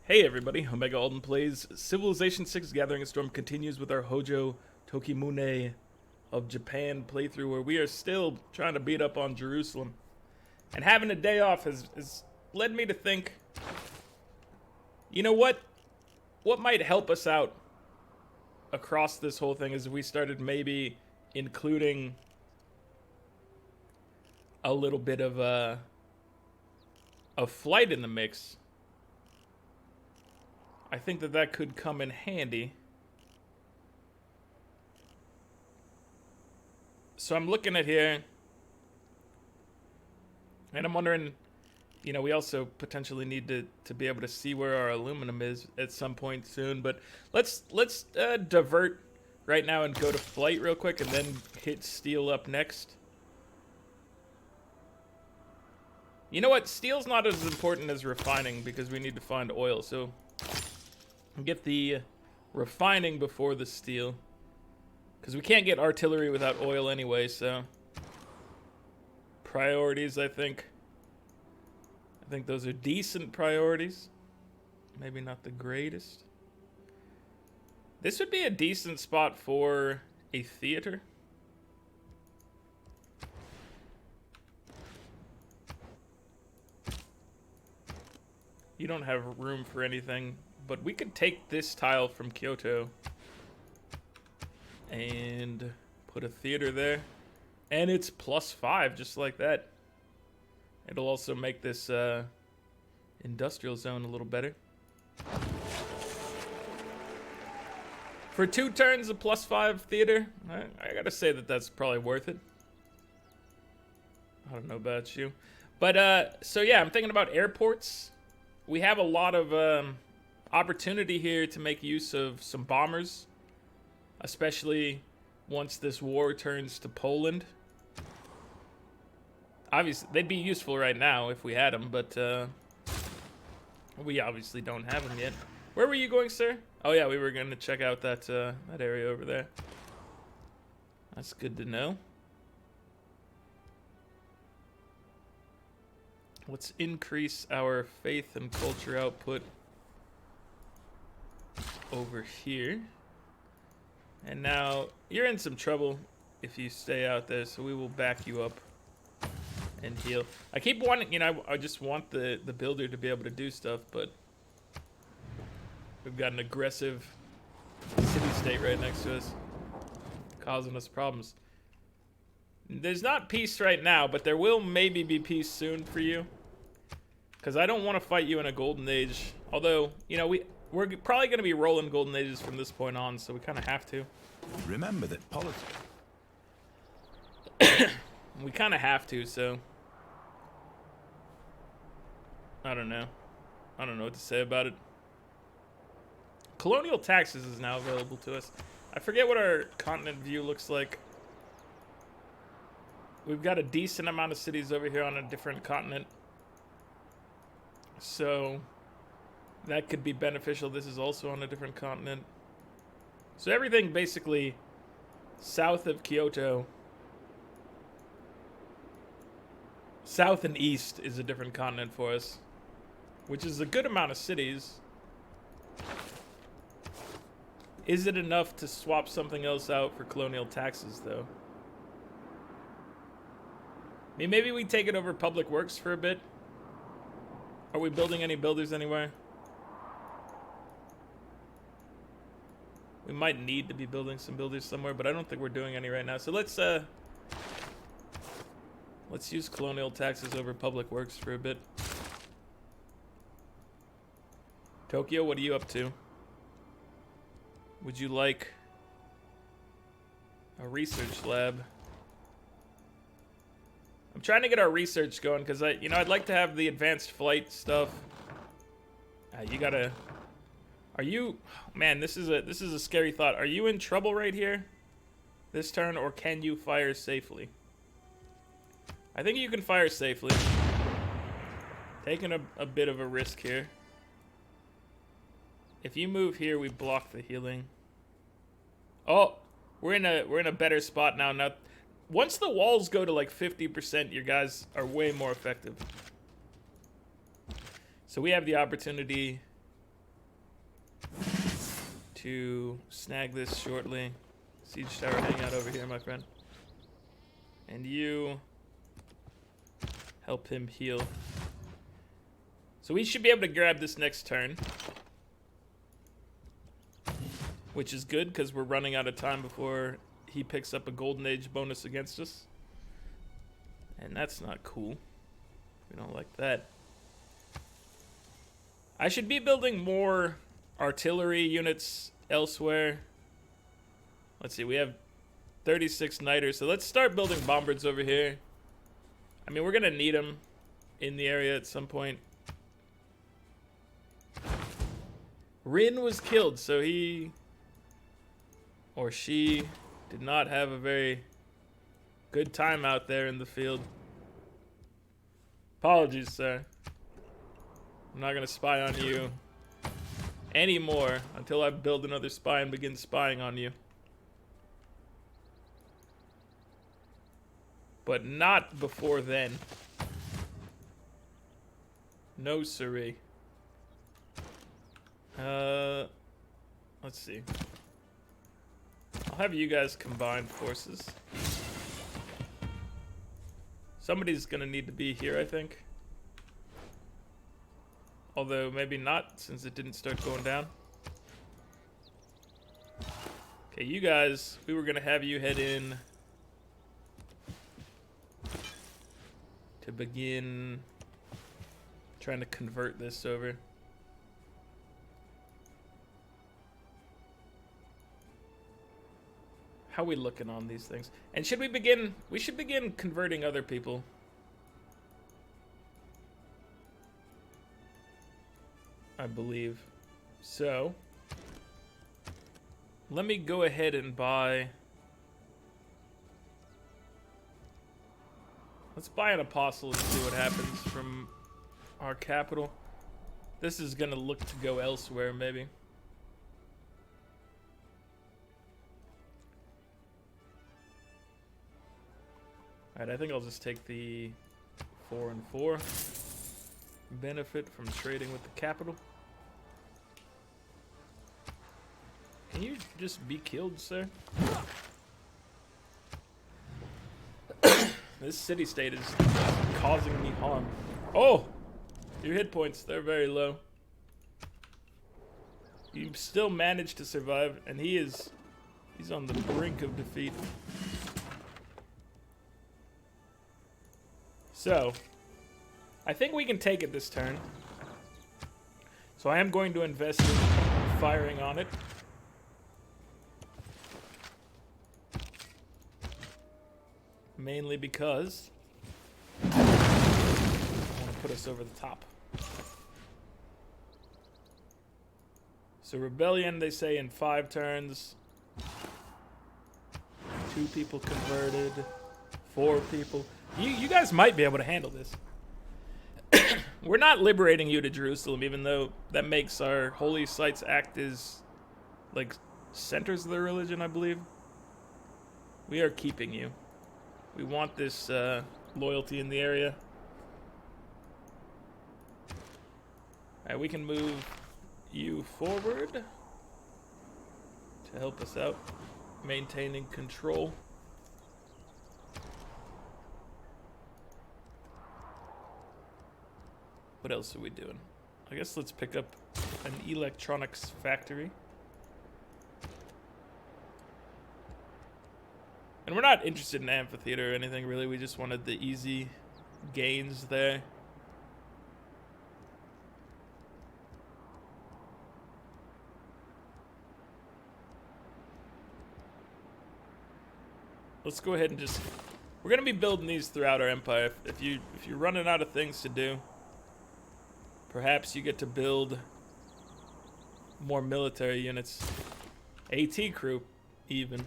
Hey everybody, Omega Alden plays Civilization 6 Gathering Storm continues with our Hojo Tokimune of Japan playthrough where we are still trying to beat up on Jerusalem. And having a day off has led me to think, you know what? What might help us out across this whole thing is if we started maybe including a little bit of a flight in the mix. I think that could come in handy. So I'm looking at here, and I'm wondering, you know, we also potentially need to be able to see where our aluminum is at some point soon. But let's divert right now and go to flight real quick, and then hit steel up next. You know what? Steel's not as important as refining because we need to find oil. So get the refining before the steel, because we can't get artillery without oil anyway. So priorities, I think those are decent priorities, maybe not the greatest. This would be a decent spot for a theater. You don't have room for anything, but we could take this tile from Kyoto and put a theater there. And it's +5, just like that. It'll also make this industrial zone a little better. For 2 turns, a +5 theater, I gotta say that's probably worth it. I don't know about you. But, so yeah, I'm thinking about airports. We have a lot of opportunity here to make use of some bombers, especially once this war turns to Poland. Obviously, they'd be useful right now if we had them, but we obviously don't have them yet. Where were you going, sir? Oh yeah, we were going to check out that that area over there. That's good to know. Let's increase our faith and culture output over here. And now you're in some trouble if you stay out there, so we will back you up and heal. I keep wanting, you know, I just want the builder to be able to do stuff, but we've got an aggressive city-state right next to us, causing us problems. There's not peace right now, but there will maybe be peace soon for you, because I don't want to fight you in a golden age. Although, you know, we're probably going to be rolling golden ages from this point on, so we kind of have to. Remember that politics. We kind of have to, so I don't know. I don't know what to say about it. Colonial taxes is now available to us. I forget what our continent view looks like. We've got a decent amount of cities over here on a different continent, so that could be beneficial. This is also on a different continent. So everything basically south of Kyoto, south and east, is a different continent for us, which is a good amount of cities. Is it enough to swap something else out for colonial taxes, though? I mean, maybe we take it over public works for a bit. Are we building any builders anywhere? We might need to be building some builders somewhere, but I don't think we're doing any right now. So let's use colonial taxes over public works for a bit. Tokyo, what are you up to? Would you like a research lab? I'm trying to get our research going because I'd like to have the advanced flight stuff. You gotta. Are you? Man, this is a scary thought. Are you in trouble right here, this turn, or can you fire safely? I think you can fire safely. Taking a bit of a risk here. If you move here, we block the healing. Oh, we're in a better spot now. Now, once the walls go to like 50%, your guys are way more effective. So we have the opportunity to snag this shortly. Siege tower, hang out over here, my friend. And you help him heal. So we should be able to grab this next turn, which is good because we're running out of time before he picks up a Golden Age bonus against us. And that's not cool. We don't like that. I should be building more artillery units elsewhere. Let's see, we have 36 Niters, so let's start building bombers over here. I mean, we're gonna need them in the area at some point. Rin was killed, so he or she did not have a very good time out there in the field. Apologies, sir. I'm not gonna spy on you anymore until I build another spy and begin spying on you. But not before then. No siree. Let's see. I'll have you guys combine forces. Somebody's gonna need to be here, I think. Although maybe not, since it didn't start going down. Okay, you guys, we were gonna have you head in to begin trying to convert this over. How are we looking on these things? And should we begin? We should begin converting other people. I believe. So, let me go ahead and buy. Let's buy an apostle and see what happens from our capital. This is gonna look to go elsewhere, maybe. Alright, I think I'll just take the 4 and 4. Benefit from trading with the capital. Can you just be killed, sir? This city-state is causing me harm. Oh! Your hit points, they're very low. You still managed to survive, and he's on the brink of defeat. So, I think we can take it this turn. So I am going to invest in firing on it. Mainly because I want to put us over the top. So rebellion, they say in 5 turns. 2 people converted. 4 people. You guys might be able to handle this. We're not liberating you to Jerusalem, even though that makes our holy sites act as like centers of the religion, I believe. We are keeping you. We want this loyalty in the area. Alright, we can move you forward to help us out, maintaining control. What else are we doing? I guess let's pick up an electronics factory. And we're not interested in amphitheater or anything, really. We just wanted the easy gains there. Let's go ahead and just... We're going to be building these throughout our empire. If you're running out of things to do, perhaps you get to build more military units. AT crew, even.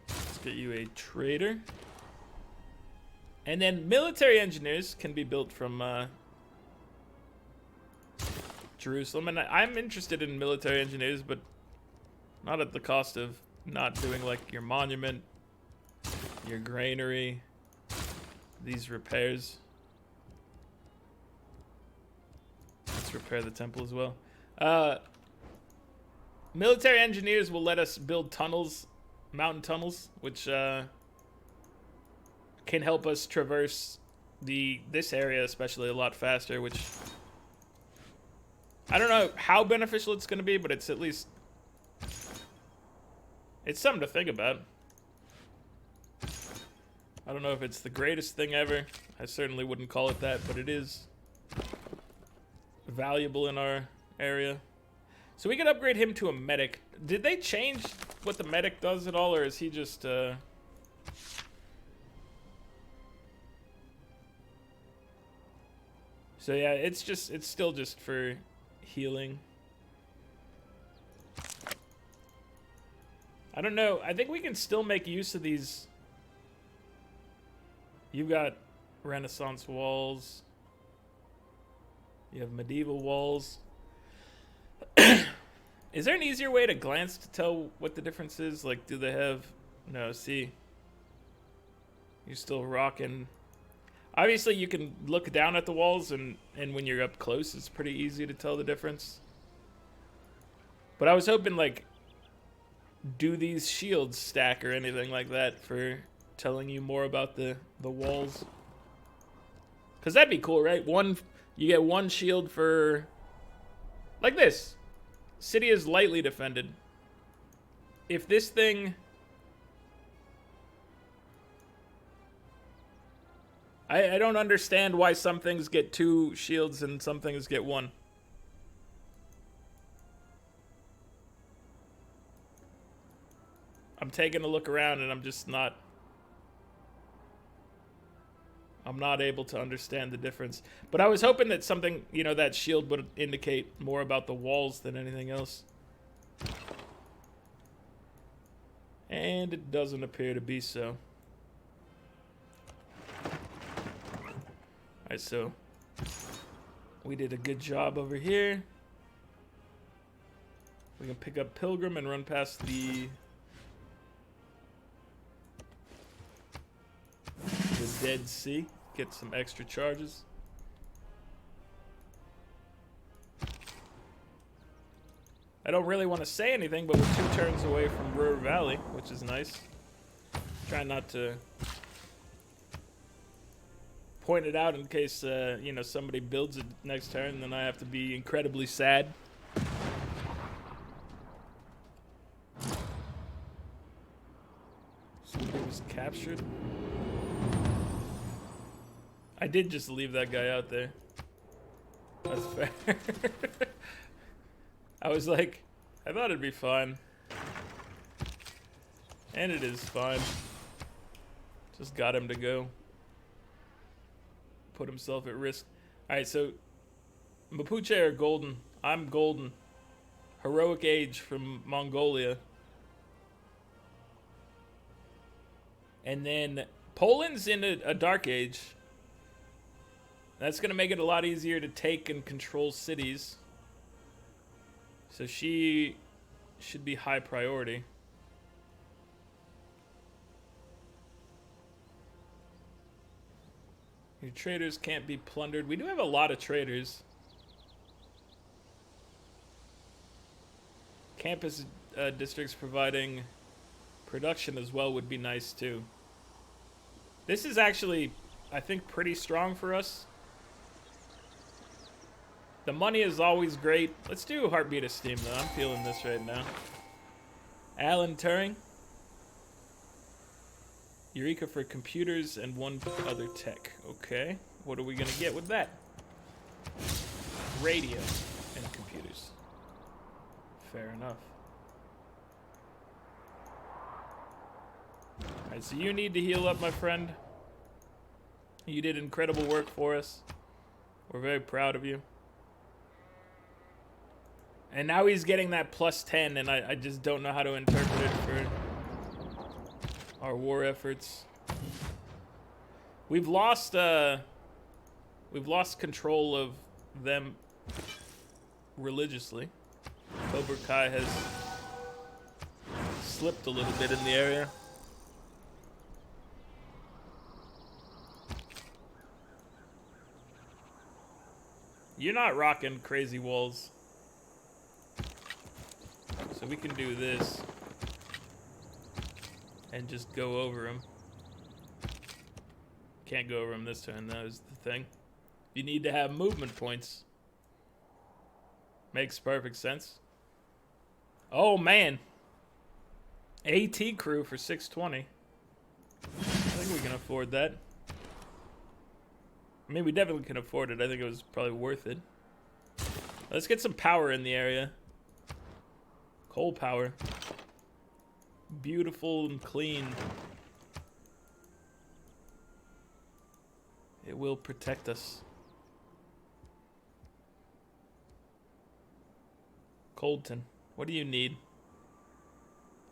Let's get you a trader. And then military engineers can be built from Jerusalem. And I'm interested in military engineers, but not at the cost of not doing like your monument, your granary, these repairs. Let's repair the temple as well. Military engineers will let us build tunnels, mountain tunnels, which can help us traverse this area especially a lot faster, which I don't know how beneficial it's going to be, but it's at least it's something to think about. I don't know if it's the greatest thing ever. I certainly wouldn't call it that, but it is valuable in our area. So we could upgrade him to a medic. Did they change what the medic does at all, or is he just So yeah, it's still just for healing. I don't know. I think we can still make use of these. You've got Renaissance walls. You have medieval walls. Is there an easier way to glance to tell what the difference is? Like, do they have... No, see. You're still rocking... Obviously, you can look down at the walls, and when you're up close, it's pretty easy to tell the difference. But I was hoping, like, do these shields stack or anything like that for telling you more about the walls? Because that'd be cool, right? You get one shield for... Like this. City is lightly defended. If this thing... I don't understand why some things get 2 shields and some things get 1. I'm taking a look around and I'm just not... I'm not able to understand the difference. But I was hoping that something, you know, that shield would indicate more about the walls than anything else. And it doesn't appear to be so. Alright, so we did a good job over here. We can pick up Pilgrim and run past the Dead Sea. Get some extra charges. I don't really want to say anything, but we're 2 turns away from Ruhr Valley, which is nice. Try not to point it out in case you know, somebody builds it next turn, then I have to be incredibly sad. Somebody was captured. I did just leave that guy out there. That's fair. I was like, I thought it'd be fine. And it is fine. Just got him to go. Put himself at risk. Alright, so Mapuche are golden. I'm golden. Heroic Age from Mongolia. And then Poland's in a Dark Age. That's going to make it a lot easier to take and control cities. So she should be high priority. Your traders can't be plundered. We do have a lot of traders. Campus districts providing production as well would be nice too. This is actually, I think, pretty strong for us. The money is always great. Let's do Heartbeat of Steam, though. I'm feeling this right now. Alan Turing. Eureka for computers and 1 other tech. Okay. What are we going to get with that? Radio and computers. Fair enough. Alright, so you need to heal up, my friend. You did incredible work for us. We're very proud of you. And now he's getting that +10, and I just don't know how to interpret it for our war efforts. We've lost control of them religiously. Cobra Kai has slipped a little bit in the area. You're not rocking crazy walls. So we can do this. And just go over them. Can't go over them this turn, that is the thing. You need to have movement points. Makes perfect sense. Oh, man. AT crew for 620. I think we can afford that. I mean, we definitely can afford it. I think it was probably worth it. Let's get some power in the area. Coal power. Beautiful and clean. It will protect us. Colton, what do you need?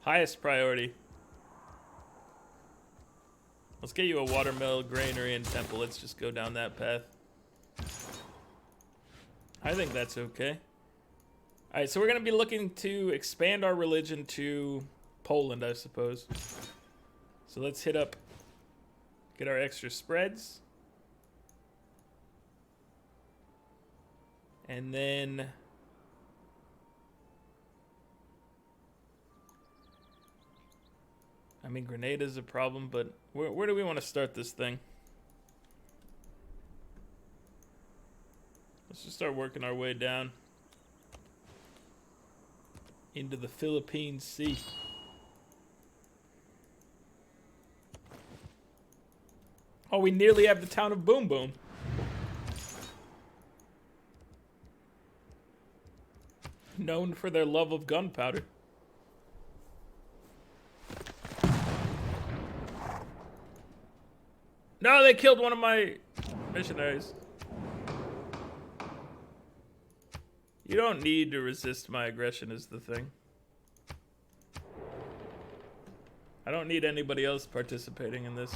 Highest priority. Let's get you a watermill, granary, and temple. Let's just go down that path. I think that's okay. Alright, so we're going to be looking to expand our religion to Poland, I suppose. So let's hit up, get our extra spreads. And then I mean, Grenada's a problem, but where do we want to start this thing? Let's just start working our way down into the Philippine Sea. Oh, we nearly have the town of Boom Boom. Known for their love of gunpowder. No, they killed one of my missionaries. You don't need to resist my aggression is the thing. I don't need anybody else participating in this.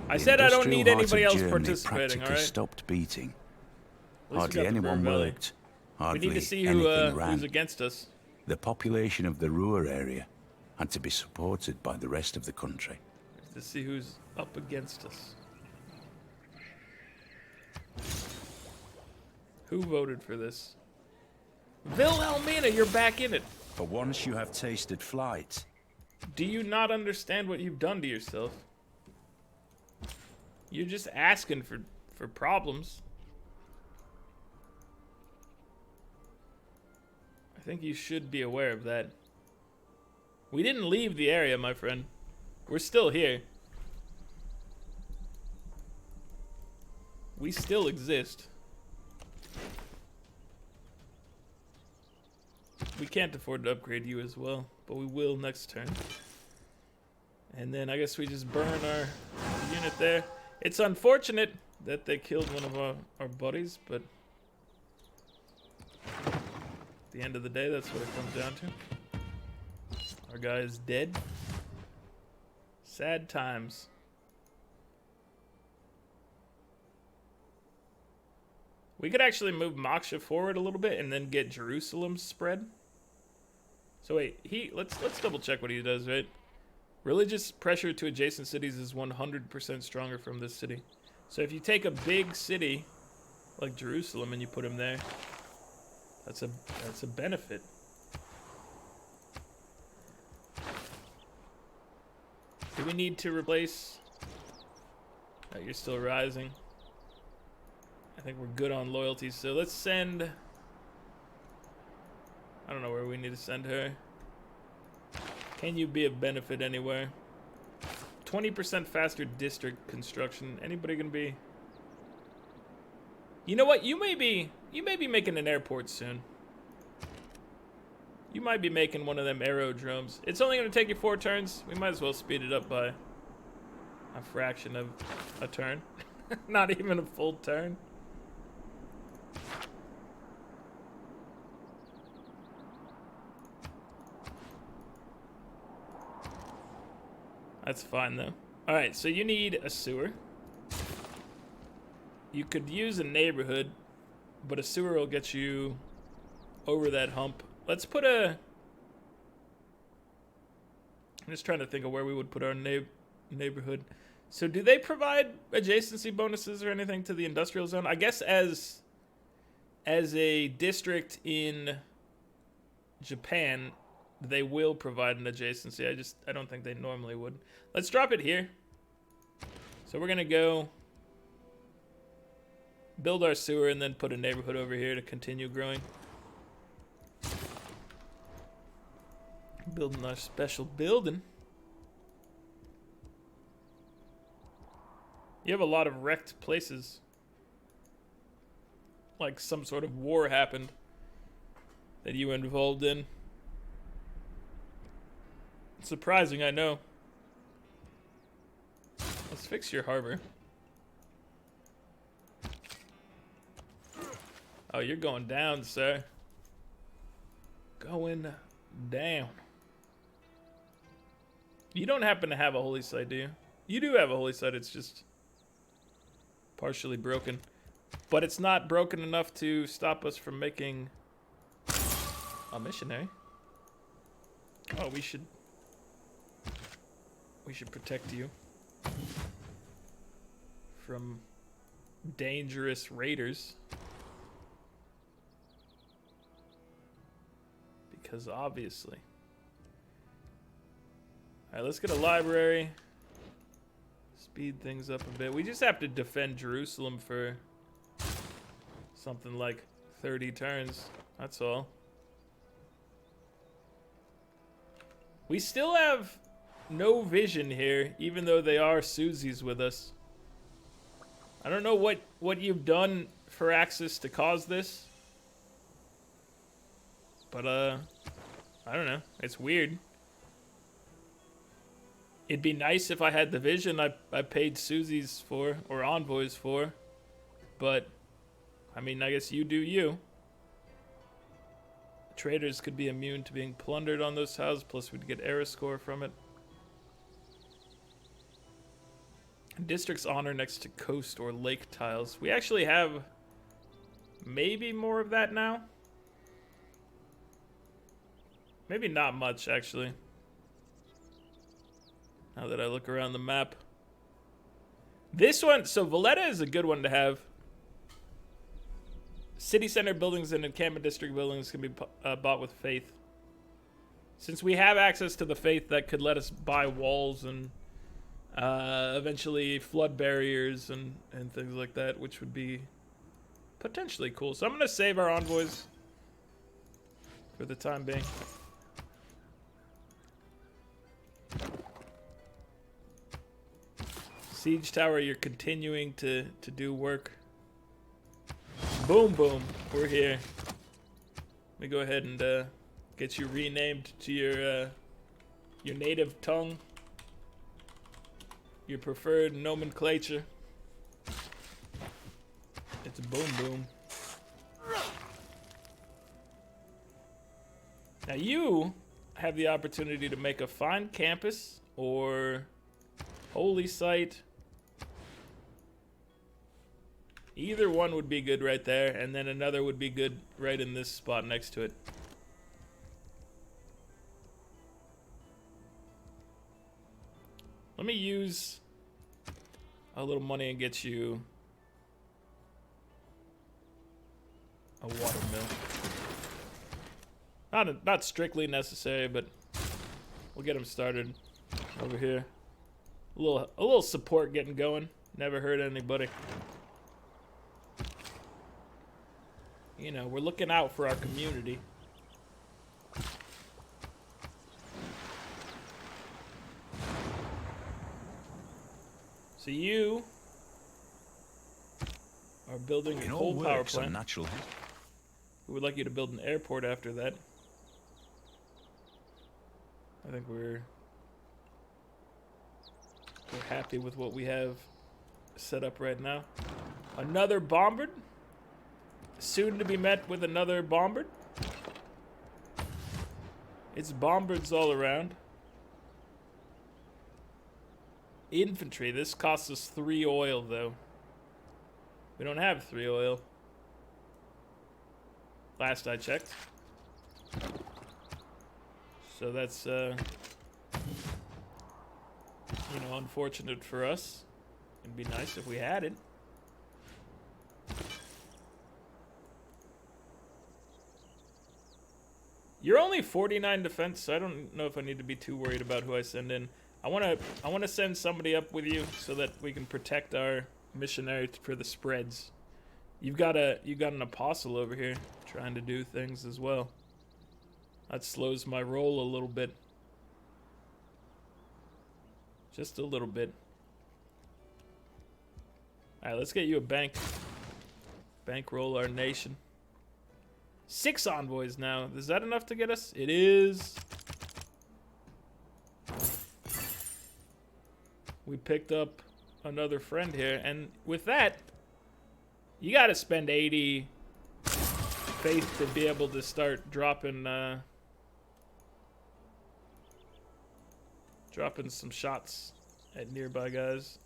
I said I don't need anybody else participating, alright? Stopped beating. Hardly anyone worked. We need to see who's against us. The population of the Ruhr area had to be supported by the rest of the country. To see who's up against us. Who voted for this? Wilhelmina, you're back in it. For once you have tasted flight. Do you not understand what you've done to yourself? You're just asking for problems. I think you should be aware of that. We didn't leave the area, my friend. We're still here. We still exist. We can't afford to upgrade you as well, but we will next turn. And then I guess we just burn our unit there. It's unfortunate that they killed one of our buddies, but at the end of the day, that's what it comes down to. Our guy is dead. Sad times. We could actually move Mapuche forward a little bit and then get Jerusalem spread. So wait, let's double check what he does, right? Religious pressure to adjacent cities is 100% stronger from this city. So if you take a big city like Jerusalem and you put him there, that's a benefit. Do we need to replace? Oh, you're still rising. I think we're good on loyalty, so let's send. I don't know where we need to send her. Can you be a benefit anywhere? 20% faster district construction. Anybody gonna be? You know what? You may be making an airport soon. You might be making one of them aerodromes. It's only gonna take you 4 turns. We might as well speed it up by a fraction of a turn. Not even a full turn. That's fine though. Alright, so you need a sewer. You could use a neighborhood, but a sewer will get you over that hump. Let's put a... I'm just trying to think of where we would put our neighborhood. So do they provide adjacency bonuses or anything to the industrial zone? I guess as as a district in Japan, they will provide an adjacency. I don't think they normally would. Let's drop it here. So we're gonna go build our sewer and then put a neighborhood over here to continue growing. Building our special building. You have a lot of wrecked places. Like some sort of war happened that you were involved in. Surprising, I know. Let's fix your harbor. Oh, you're going down, sir. Going down. You don't happen to have a holy site, do you? You do have a holy site, it's just partially broken. But it's not broken enough to stop us from making a missionary. Oh, we should protect you from dangerous raiders. Because obviously. Alright, let's get a library. Speed things up a bit. We just have to defend Jerusalem for something like 30 turns. That's all. We still have no vision here, even though they are Susies with us. I don't know what you've done for Axis to cause this. But, I don't know. It's weird. It'd be nice if I had the vision I paid Susies for, or envoys for. But, I mean, I guess you do you. Traders could be immune to being plundered on those houses, plus we'd get era score from it. District's honor next to coast or lake tiles. We actually have maybe more of that now. Maybe not much, actually. Now that I look around the map. This one, so Valletta is a good one to have. City center buildings and encampment district buildings can be bought with faith. Since we have access to the faith, that could let us buy walls and eventually flood barriers and things like that, which would be potentially cool. So I'm going to save our envoys for the time being. Siege tower, you're continuing to do work. Boom, boom. We're here. Let me go ahead and get you renamed to your native tongue. Your preferred nomenclature. It's a boom, boom. Now you have the opportunity to make a fine campus or holy site. Either one would be good right there, and then another would be good right in this spot next to it. Let me use a little money and get you a water mill. Not strictly necessary, but we'll get them started over here. A little support getting going. Never hurt anybody. You know, we're looking out for our community. So you are building a coal power plant. We would like you to build an airport after that. I think we're happy with what we have set up right now. Another bombard. Soon to be met with another bombard. It's bombards all around. Infantry. This costs us 3 oil, though. We don't have 3 oil. Last I checked. So that's, you know, unfortunate for us. It'd be nice if we had it. You're only 49 defense, so I don't know if I need to be too worried about who I send in. I wanna send somebody up with you so that we can protect our missionary for the spreads. You got an apostle over here trying to do things as well. That slows my roll a little bit. Just a little bit. Alright, let's get you a bank. Bankroll our nation. 6 envoys now. Is that enough to get us? It is. We picked up another friend here, and with that, you gotta spend 80 faith to be able to start dropping some shots at nearby guys.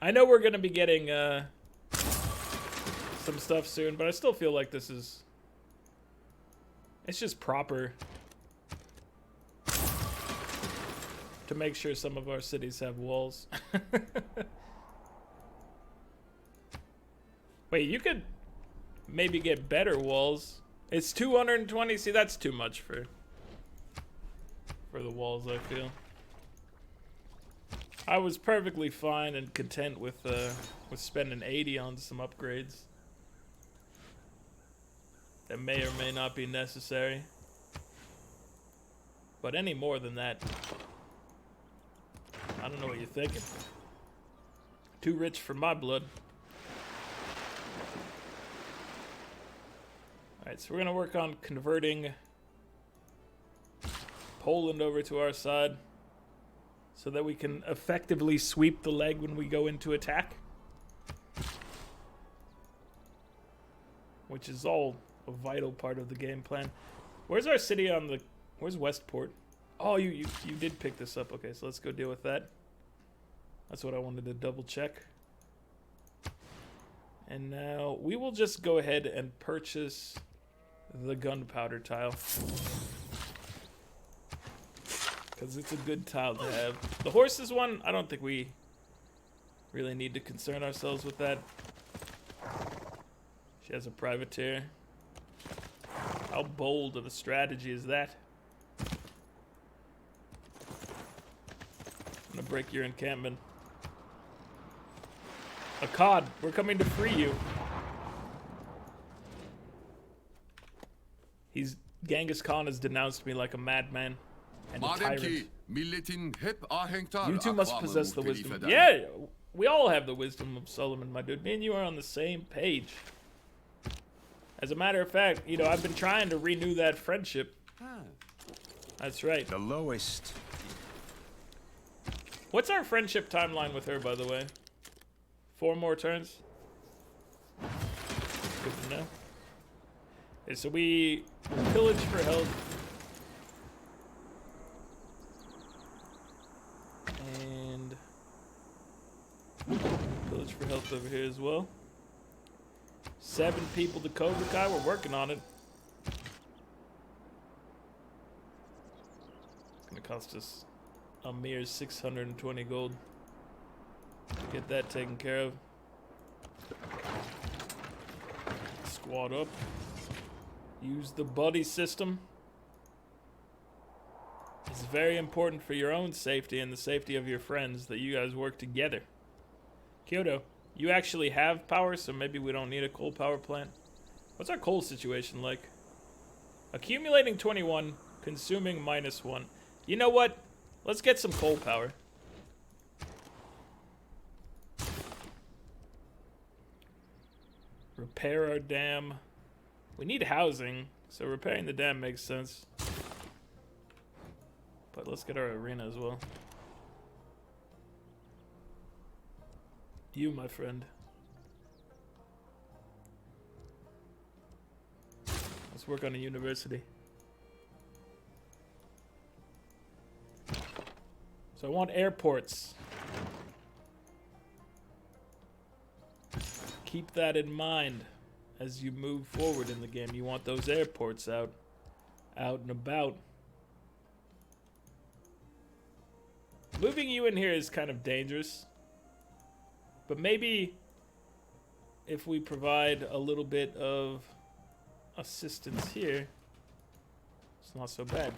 I know we're gonna be getting some stuff soon, but I still feel like this is, it's just proper to make sure some of our cities have walls. Wait, you could maybe get better walls. It's 220. See, that's too much for the walls, I feel. I was perfectly fine and content with spending 80 on some upgrades that may or may not be necessary. But any more than that, I don't know what you're thinking. Too rich for my blood. Alright, so we're gonna work on converting Poland over to our side so that we can effectively sweep the leg when we go into attack. Which is all a vital part of the game plan. Where's our city on the... Where's Westport? Oh, you did pick this up. Okay, so let's go deal with that. That's what I wanted to double check. And now we will just go ahead and purchase the gunpowder tile. Because it's a good tile to have. The horses one, I don't think we really need to concern ourselves with that. She has a privateer. How bold of a strategy is that? I'm gonna break your encampment. Akkad, we're coming to free you. Genghis Khan has denounced me like a madman and a tyrant. You two must possess the wisdom. Yeah, we all have the wisdom of Solomon, my dude. Me and you are on the same page. As a matter of fact, you know, I've been trying to renew that friendship. That's right. The lowest. What's our friendship timeline with her, by the way? 4 more turns? Good to know. Okay, so we pillage for health. And pillage for health over here as well. 7 people to Cobra Kai. We're working on it. It's gonna cost us a mere 620 gold. Get that taken care of. Squad up. Use the buddy system. It's very important for your own safety and the safety of your friends that you guys work together. Kyoto, you actually have power, so maybe we don't need a coal power plant. What's our coal situation like? Accumulating 21, consuming -1. You know what? Let's get some coal power. Repair our dam. We need housing, so repairing the dam makes sense. But let's get our arena as well. You, my friend. Let's work on a university. So I want airports. Keep that in mind as you move forward in the game. You want those airports out and about. Moving you in here is kind of dangerous. But maybe if we provide a little bit of assistance here, it's not so bad.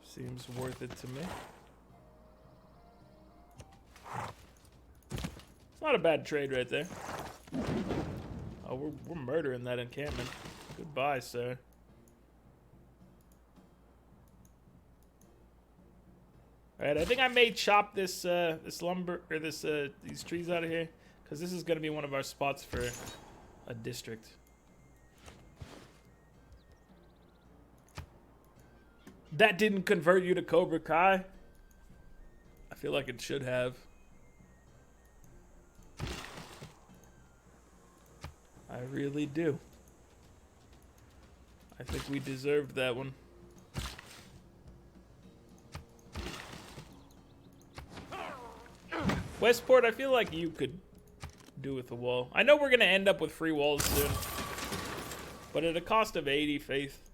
Seems worth it to me. It's not a bad trade right there. Oh, we're murdering that encampment. Goodbye, sir. All right, I think I may chop this this lumber or this these trees out of here, because this is gonna be one of our spots for a district. That didn't convert you to Cobra Kai? I feel like it should have. I really do. I think we deserved that one. Westport, I feel like you could do with a wall. I know we're gonna end up with free walls soon, but at a cost of 80 faith.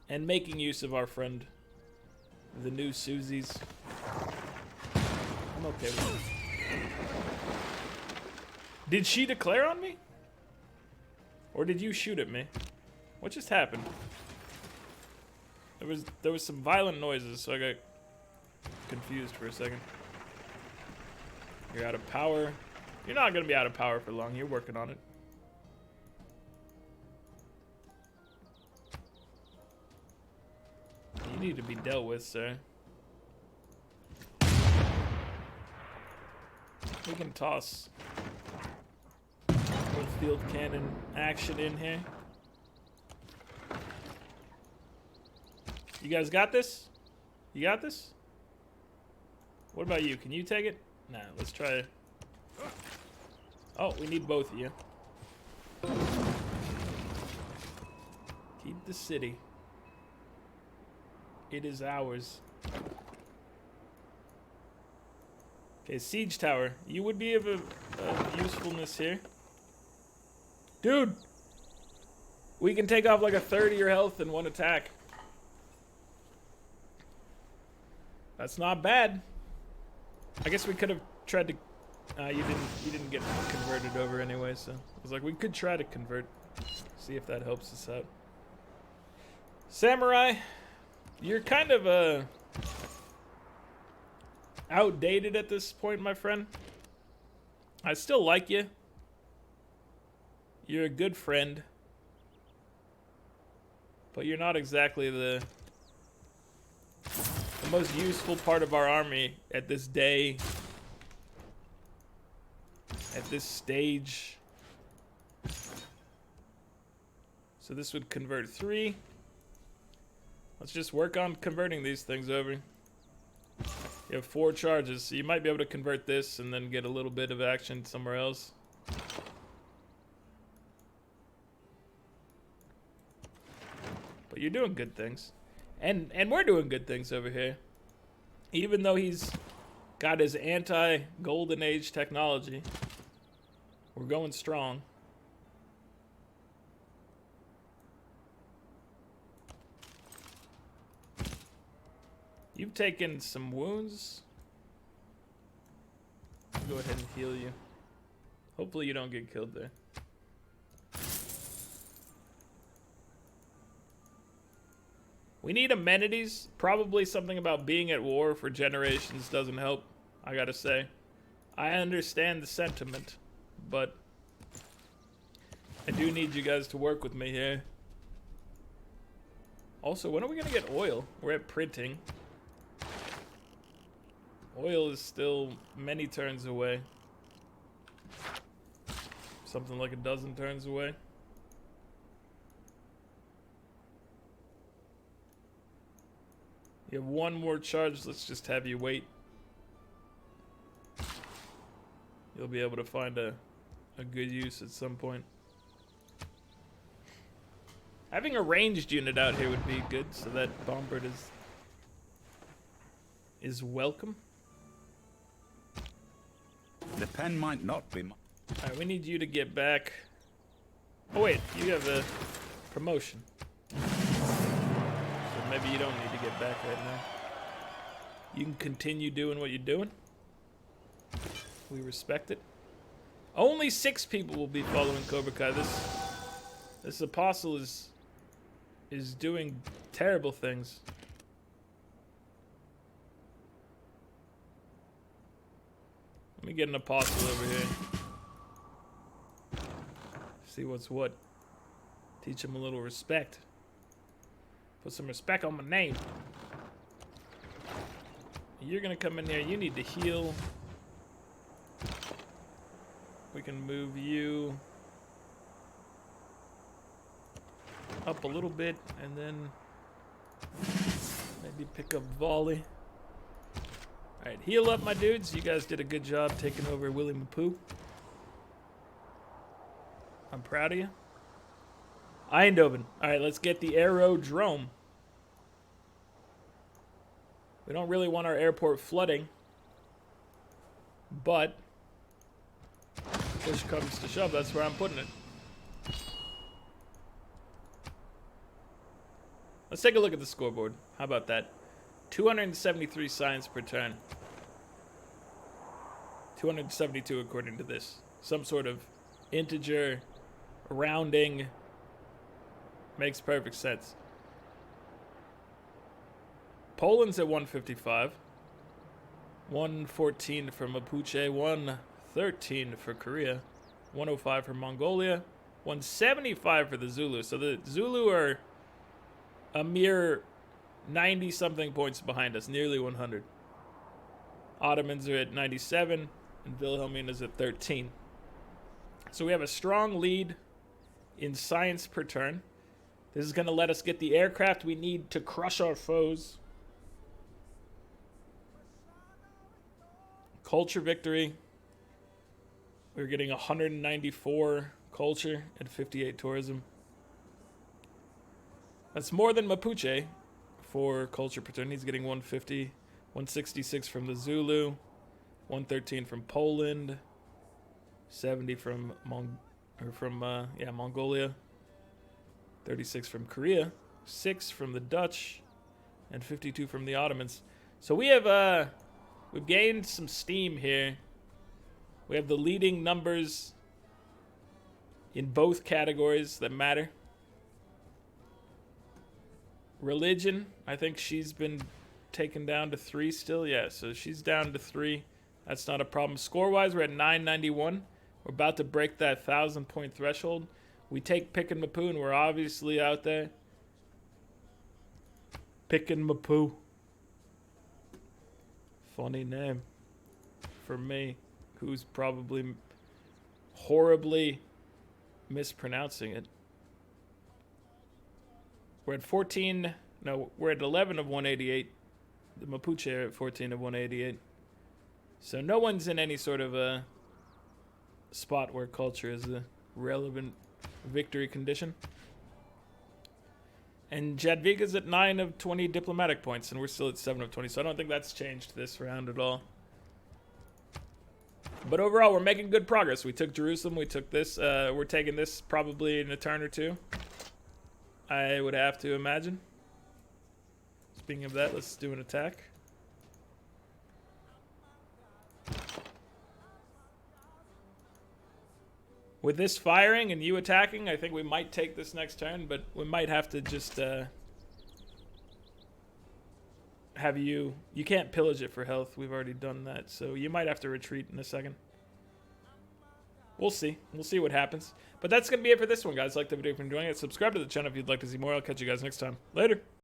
And making use of our friend, the new Susies. I'm okay with it. Did she declare on me? Or did you shoot at me? What just happened? There was some violent noises, so I got confused for a second. You're out of power. You're not gonna be out of power for long. You're working on it. You need to be dealt with, sir. We can toss a field cannon action in here. You guys got this? You got this? What about you? Can you take it? Nah, let's try it. Oh, we need both of you. Keep the city. It is ours. Okay, siege tower. You would be of usefulness here. Dude! We can take off like a third of your health in one attack. That's not bad. I guess we could have tried to... you didn't get converted over anyway, so... I was like, we could try to convert. See if that helps us out. Samurai, you're kind of, outdated at this point, my friend. I still like you. You're a good friend. But you're not exactly the most useful part of our army at this day. At this stage. So this would convert 3. Let's just work on converting these things over. You have 4 charges, so you might be able to convert this and then get a little bit of action somewhere else. But you're doing good things. And we're doing good things over here. Even though he's got his anti-golden age technology, we're going strong. You've taken some wounds. I'll go ahead and heal you. Hopefully you don't get killed there. We need amenities. Probably something about being at war for generations doesn't help, I gotta say. I understand the sentiment, but I do need you guys to work with me here. Also, when are we gonna get oil? We're at printing. Oil is still many turns away. Something like a dozen turns away. You have 1 more charge. Let's just have you wait. You'll be able to find a good use at some point. Having a ranged unit out here would be good, so that Bombard is welcome. The pen might not be... Alright, we need you to get back. Oh wait, you have a promotion. So maybe you don't need to get back right now. You can continue doing what you're doing. We respect it. Only 6 people will be following Cobra Kai. This apostle is doing terrible things. Let me get an apostle over here. See what's what. Teach him a little respect. Put some respect on my name. You're gonna come in here. You need to heal. We can move you up a little bit and then maybe pick up volley. Alright, heal up, my dudes. You guys did a good job taking over Willie Mapuche. I'm proud of you. Eindhoven. Alright, let's get the aerodrome. We don't really want our airport flooding, but push comes to shove, that's where I'm putting it. Let's take a look at the scoreboard. How about that? 273 science per turn. 272 according to this. Some sort of integer rounding. Makes perfect sense. Poland's at 155. 114 for Mapuche. 113 for Korea. 105 for Mongolia. 175 for the Zulu. So the Zulu are a mere 90-something points behind us. Nearly 100. Ottomans are at 97. And Wilhelmina's at 13. So we have a strong lead in science per turn. This is going to let us get the aircraft we need to crush our foes. Culture victory. We're getting 194 culture and 58 tourism. That's more than Mapuche for culture per turn. He's getting 150, 166 from the Zulu, 113 from Poland, 70 from Mongolia, 36 from Korea, 6 from the Dutch, and 52 from the Ottomans. So we have we've gained some steam here. We have the leading numbers in both categories that matter. Religion, I think she's been taken down to 3 still. Yeah, so she's down to 3. That's not a problem. Score-wise, we're at 991. We're about to break that 1,000-point threshold. We take Pick and Mapu, and we're obviously out there. Pick and Mapu. Funny name for me, who's probably horribly mispronouncing it. We're at 14. No, we're at 11 of 188. The Mapuche are at 14 of 188. So no one's in any sort of a spot where culture is a relevant victory condition. And Jadviga's at 9 of 20 diplomatic points, and we're still at 7 of 20. So I don't think that's changed this round at all. But overall, we're making good progress. We took Jerusalem. We took this. We're taking this probably in a turn or 2. I would have to imagine. Speaking of that, let's do an attack. With this firing and you attacking, I think we might take this next turn, but we might have to just have you... You can't pillage it for health. We've already done that, so you might have to retreat in a second. We'll see. We'll see what happens. But that's going to be it for this one, guys. Like the video if you're enjoying it. Subscribe to the channel if you'd like to see more. I'll catch you guys next time. Later.